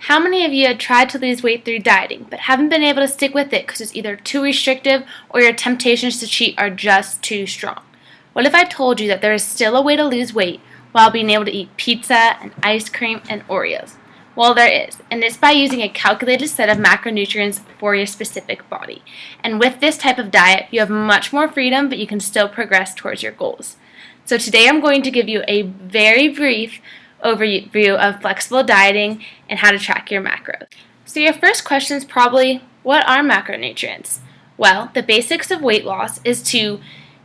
How many of you have tried to lose weight through dieting but haven't been able to stick with it because it's either too restrictive or your temptations to cheat are just too strong? What if I told you that there is still a way to lose weight while being able to eat pizza and ice cream and Oreos? Well, there is, and it's by using a calculated set of macronutrients for your specific body. And with this type of diet, you have much more freedom, but you can still progress towards your goals. So today I'm going to give you a very brief overview of flexible dieting and how to track your macros. So your first question is probably, what are macronutrients? Well, the basics of weight loss is to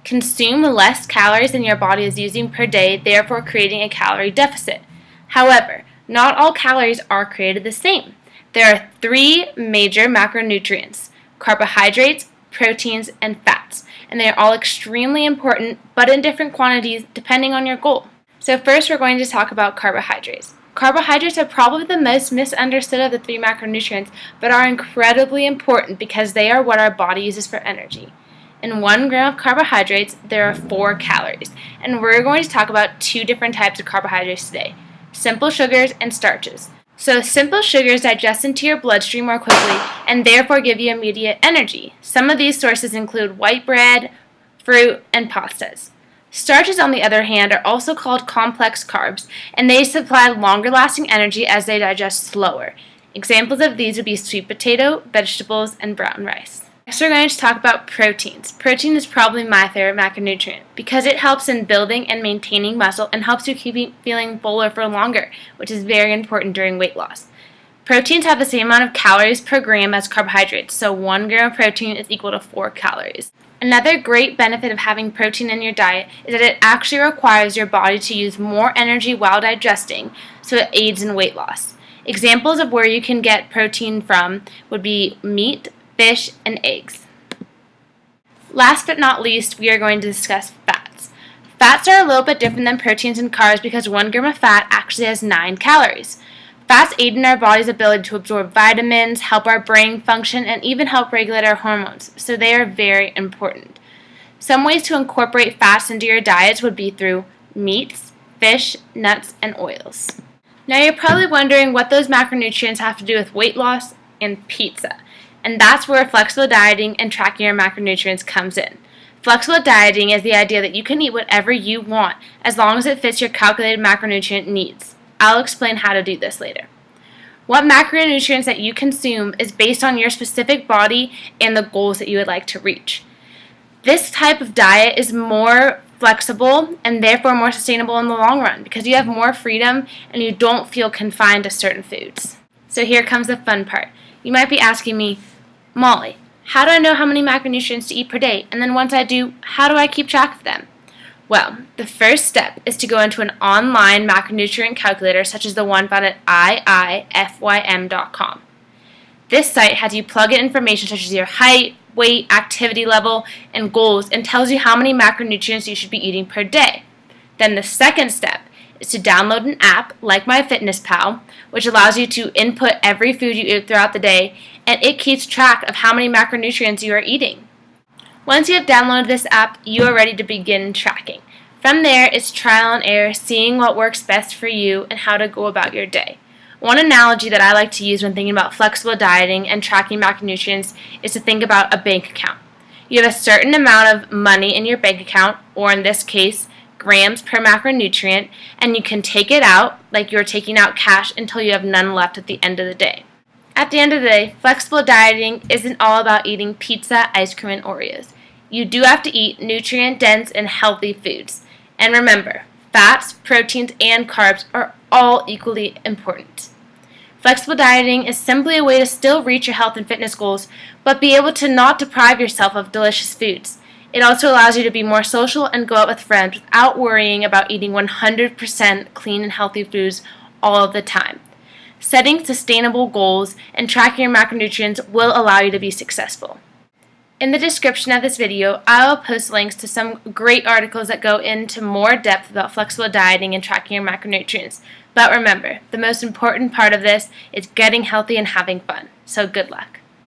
consume less calories than your body is using per day, therefore creating a calorie deficit. However, not all calories are created the same. There are three major macronutrients: carbohydrates, proteins, and fats, and they are all extremely important, but in different quantities depending on your goal. So first we're going to talk about carbohydrates. Carbohydrates are probably the most misunderstood of the three macronutrients, but are incredibly important because they are what our body uses for energy. In 1 gram of carbohydrates, there are 4 calories, and we're going to talk about two different types of carbohydrates today: simple sugars and starches. So simple sugars digest into your bloodstream more quickly and therefore give you immediate energy. Some of these sources include white bread, fruit, and pastas. Starches, on the other hand, are also called complex carbs, and they supply longer-lasting energy as they digest slower. Examples of these would be sweet potato, vegetables, and brown rice. Next, we're going to talk about proteins. Protein is probably my favorite macronutrient because it helps in building and maintaining muscle and helps you keep feeling fuller for longer, which is very important during weight loss. Proteins have the same amount of calories per gram as carbohydrates, so 1 gram of protein is equal to 4 calories. Another great benefit of having protein in your diet is that it actually requires your body to use more energy while digesting, so it aids in weight loss. Examples of where you can get protein from would be meat, fish, and eggs. Last but not least, we are going to discuss fats. Fats are a little bit different than proteins and carbs because 1 gram of fat actually has 9 calories. Fats aid in our body's ability to absorb vitamins, help our brain function, and even help regulate our hormones, so they are very important. Some ways to incorporate fats into your diets would be through meats, fish, nuts, and oils. Now you're probably wondering what those macronutrients have to do with weight loss and pizza, and that's where flexible dieting and tracking your macronutrients comes in. Flexible dieting is the idea that you can eat whatever you want as long as it fits your calculated macronutrient needs. I'll explain how to do this later. What macronutrients that you consume is based on your specific body and the goals that you would like to reach. This type of diet is more flexible and therefore more sustainable in the long run because you have more freedom and you don't feel confined to certain foods. So here comes the fun part. You might be asking me, Molly, how do I know how many macronutrients to eat per day? And then once I do, how do I keep track of them? Well, the first step is to go into an online macronutrient calculator such as the one found at iifym.com. This site has you plug in information such as your height, weight, activity level, and goals and tells you how many macronutrients you should be eating per day. Then the second step is to download an app like MyFitnessPal, which allows you to input every food you eat throughout the day, and it keeps track of how many macronutrients you are eating. Once you have downloaded this app, you are ready to begin tracking. From there, it's trial and error, seeing what works best for you and how to go about your day. One analogy that I like to use when thinking about flexible dieting and tracking macronutrients is to think about a bank account. You have a certain amount of money in your bank account, or in this case, grams per macronutrient, and you can take it out like you're taking out cash until you have none left at the end of the day. At the end of the day, flexible dieting isn't all about eating pizza, ice cream, and Oreos. You do have to eat nutrient-dense and healthy foods. And remember, fats, proteins, and carbs are all equally important. Flexible dieting is simply a way to still reach your health and fitness goals, but be able to not deprive yourself of delicious foods. It also allows you to be more social and go out with friends without worrying about eating 100% clean and healthy foods all of the time. Setting sustainable goals and tracking your macronutrients will allow you to be successful. In the description of this video, I will post links to some great articles that go into more depth about flexible dieting and tracking your macronutrients. But remember, the most important part of this is getting healthy and having fun. So good luck.